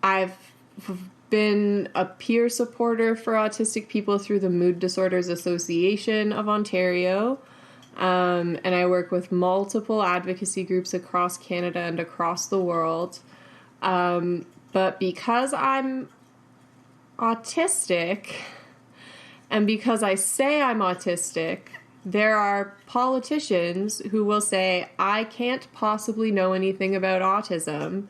I've been a peer supporter for autistic people through the Mood Disorders Association of Ontario. And I work with multiple advocacy groups across Canada and across the world. But because I'm autistic, and because I say I'm autistic, there are politicians who will say, I can't possibly know anything about autism,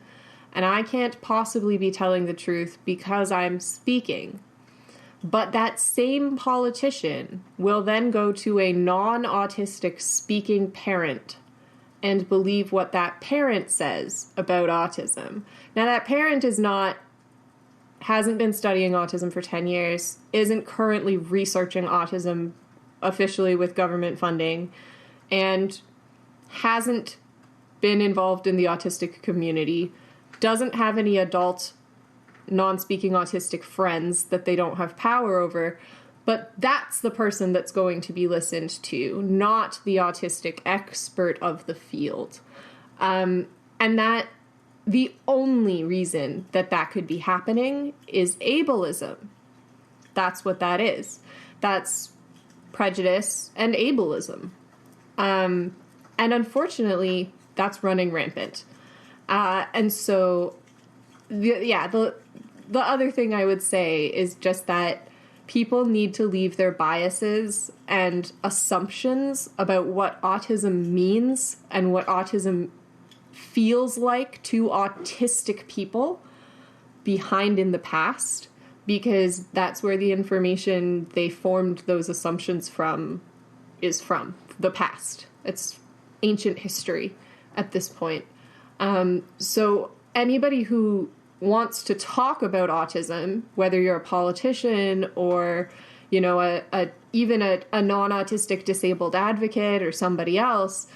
and I can't possibly be telling the truth because I'm speaking. But that same politician will then go to a non-autistic speaking parent and believe what that parent says about autism. Now, that parent hasn't been studying autism for 10 years, isn't currently researching autism officially with government funding, and hasn't been involved in the autistic community, doesn't have any adult non-speaking autistic friends that they don't have power over, but that's the person that's going to be listened to, not the autistic expert of the field. And that the only reason that could be happening is ableism. That's what that is. That's prejudice and ableism. And unfortunately, that's running rampant. And so, the other thing I would say is just that people need to leave their biases and assumptions about what autism means and what autism feels like to autistic people behind in the past, because that's where the information they formed those assumptions from is from the past. It's ancient history at this point. So anybody who wants to talk about autism, whether you're a politician or, you know, even a non-autistic disabled advocate or somebody else,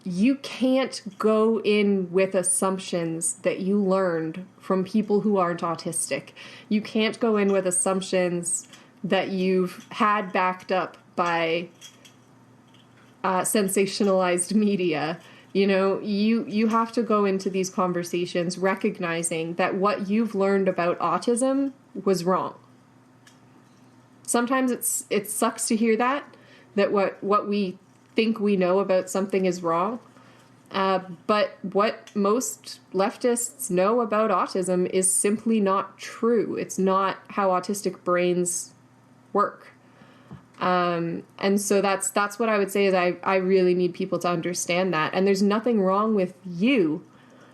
you can't go in with assumptions that you learned from people who aren't autistic. You can't go in with assumptions that you've had backed up by sensationalized media. You know, you have to go into these conversations recognizing that what you've learned about autism was wrong. Sometimes it sucks to hear that what we think we know about something is wrong. But what most leftists know about autism is simply not true. It's not how autistic brains work. And so that's what I would say is I really need people to understand that. And there's nothing wrong with you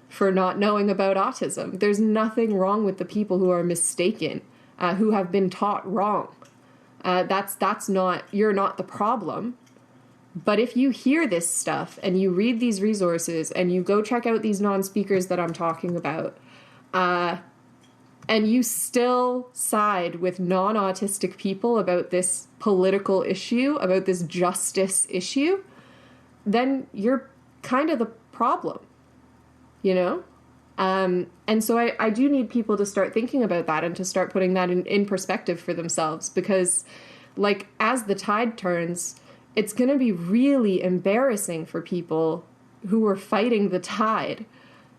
for not knowing about autism. There's nothing wrong with the people who are mistaken, who have been taught wrong. You're not the problem. But if you hear this stuff and you read these resources and you go check out these non-speakers that I'm talking about, and you still side with non-autistic people about this political issue, about this justice issue, then you're kind of the problem, you know? And so I do need people to start thinking about that and to start putting that in perspective for themselves, because, like, as the tide turns, it's going to be really embarrassing for people who are fighting the tide.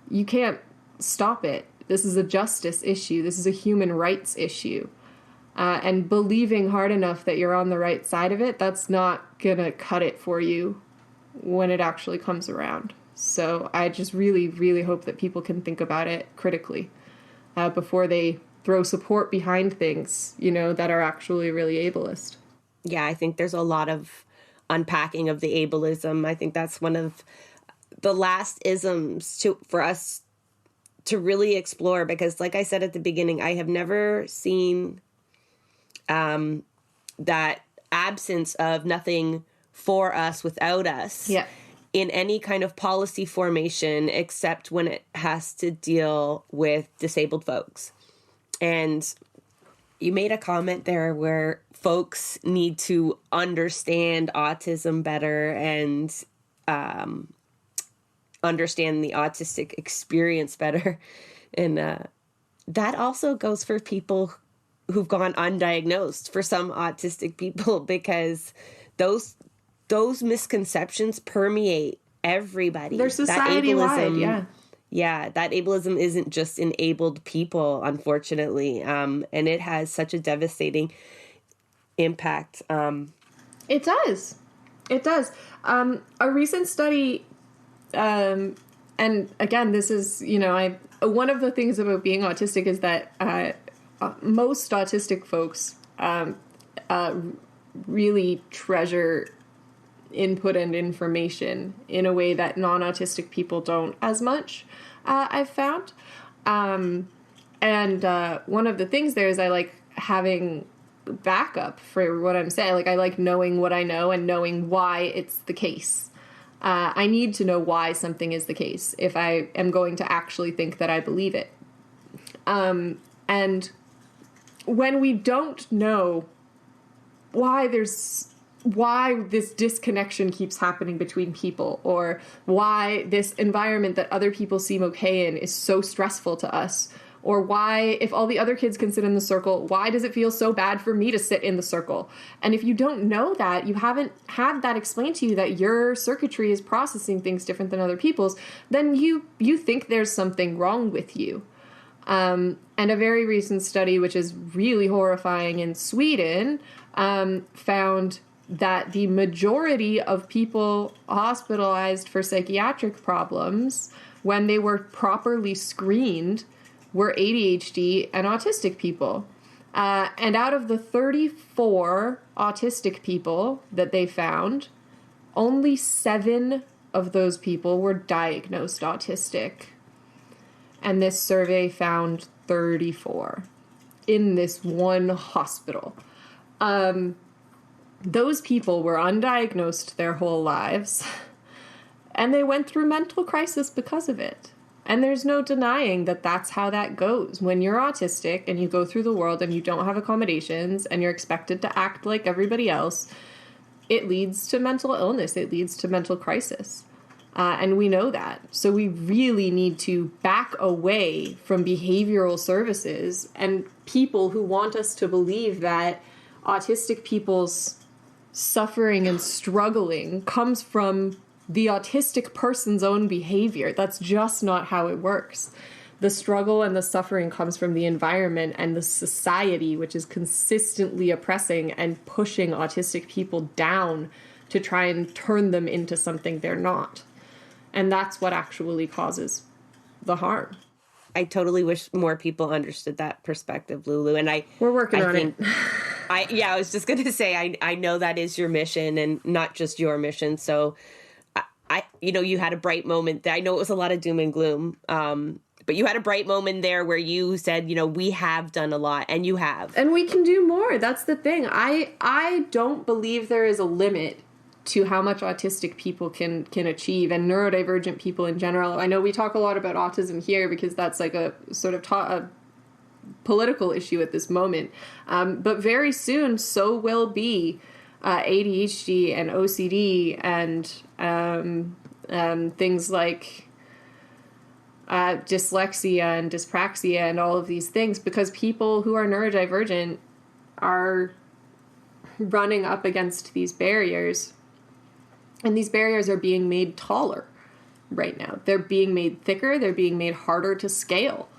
You can't stop it. This is a justice issue. This is a human rights issue. And believing hard enough that you're on the right side of it, that's not going to cut it for you when it actually comes around. So I just really, really hope that people can think about it critically before they throw support behind things, you know, that are actually really ableist. Yeah, I think there's a lot of unpacking of the ableism. I think that's one of the last isms for us to really explore, because, like I said at the beginning, I have never seen that absence of nothing for us without us in any kind of policy formation, except when it has to deal with disabled folks. And you made a comment there where folks need to understand autism better and understand the autistic experience better. And that also goes for people who've gone undiagnosed, for some autistic people, because those misconceptions permeate everybody. They're society-wide, yeah. Yeah, that ableism isn't just enabled people, unfortunately, and it has such a devastating impact. It does. It does. A recent study, and again, this is, one of the things about being autistic is that most autistic folks really treasure input and information in a way that non-autistic people don't as much, I've found. And one of the things there is I like having backup for what I'm saying. Like, I like knowing what I know and knowing why it's the case. I need to know why something is the case if I am going to actually think that I believe it. And when we don't know why this disconnection keeps happening between people, or why this environment that other people seem okay in is so stressful to us, or why, if all the other kids can sit in the circle, why does it feel so bad for me to sit in the circle? And if you don't know that, you haven't had that explained to you, that your circuitry is processing things different than other people's, then you think there's something wrong with you. And a very recent study, which is really horrifying in Sweden, found that the majority of people hospitalized for psychiatric problems, when they were properly screened, were ADHD and autistic people. And out of the 34 autistic people that they found, only 7 of those people were diagnosed autistic. And this survey found 34 in this one hospital. Those people were undiagnosed their whole lives, and they went through mental crisis because of it. And there's no denying that that's how that goes. When you're autistic and you go through the world and you don't have accommodations and you're expected to act like everybody else, it leads to mental illness. It leads to mental crisis. And we know that. So we really need to back away from behavioral services and people who want us to believe that autistic people's suffering and struggling comes from the autistic person's own behavior. That's just not how it works. The struggle and the suffering comes from the environment and the society, which is consistently oppressing and pushing autistic people down to try and turn them into something they're not. And that's what actually causes the harm. I totally wish more people understood that perspective, Lulu. And we're working on it. I was just going to say, I know that is your mission, and not just your mission. So you had a bright moment there. I know it was a lot of doom and gloom. But you had a bright moment there where you said, we have done a lot, and you have. And we can do more. That's the thing. I don't believe there is a limit to how much autistic people can achieve, and neurodivergent people in general. I know we talk a lot about autism here because that's like a sort of a political issue at this moment. But very soon, so will be ADHD and OCD and things like dyslexia and dyspraxia and all of these things, because people who are neurodivergent are running up against these barriers. And these barriers are being made taller right now. They're being made thicker. They're being made harder to scale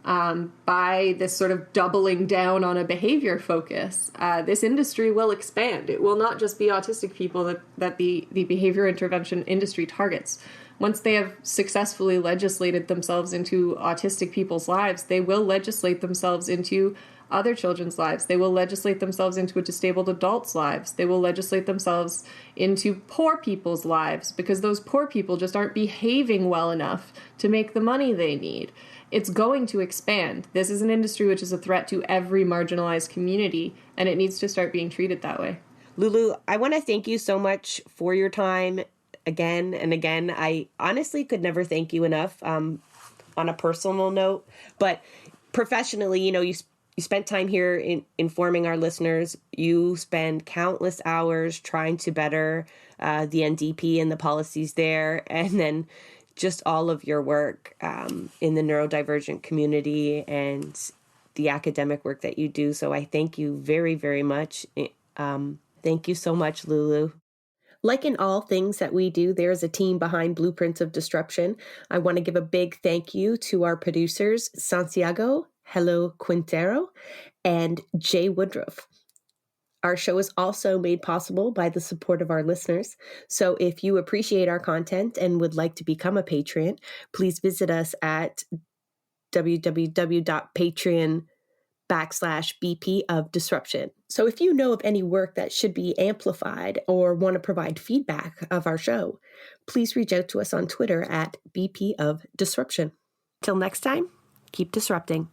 by this sort of doubling down on a behavior focus. This industry will expand. It will not just be autistic people that the behavior intervention industry targets. Once they have successfully legislated themselves into autistic people's lives, they will legislate themselves into other children's lives. They will legislate themselves into disabled adults' lives. They will legislate themselves into poor people's lives, because those poor people just aren't behaving well enough to make the money they need. It's going to expand. This is an industry which is a threat to every marginalized community, and it needs to start being treated that way. Lulu, I want to thank you so much for your time again and again. I honestly could never thank you enough on a personal note, but professionally, you spent time here informing our listeners. You spend countless hours trying to better the NDP and the policies there, and then just all of your work in the neurodivergent community and the academic work that you do. So I thank you very, very much. Thank you so much, Lulu. Like in all things that we do, there is a team behind Blueprints of Disruption. I want to give a big thank you to our producers, Santiago Hello Quintero and Jay Woodruff. Our show is also made possible by the support of our listeners. So if you appreciate our content and would like to become a patron, please visit us at www.patreon.com/BP of Disruption. So if you know of any work that should be amplified or want to provide feedback of our show, please reach out to us on Twitter at BP of Disruption. Till next time, keep disrupting.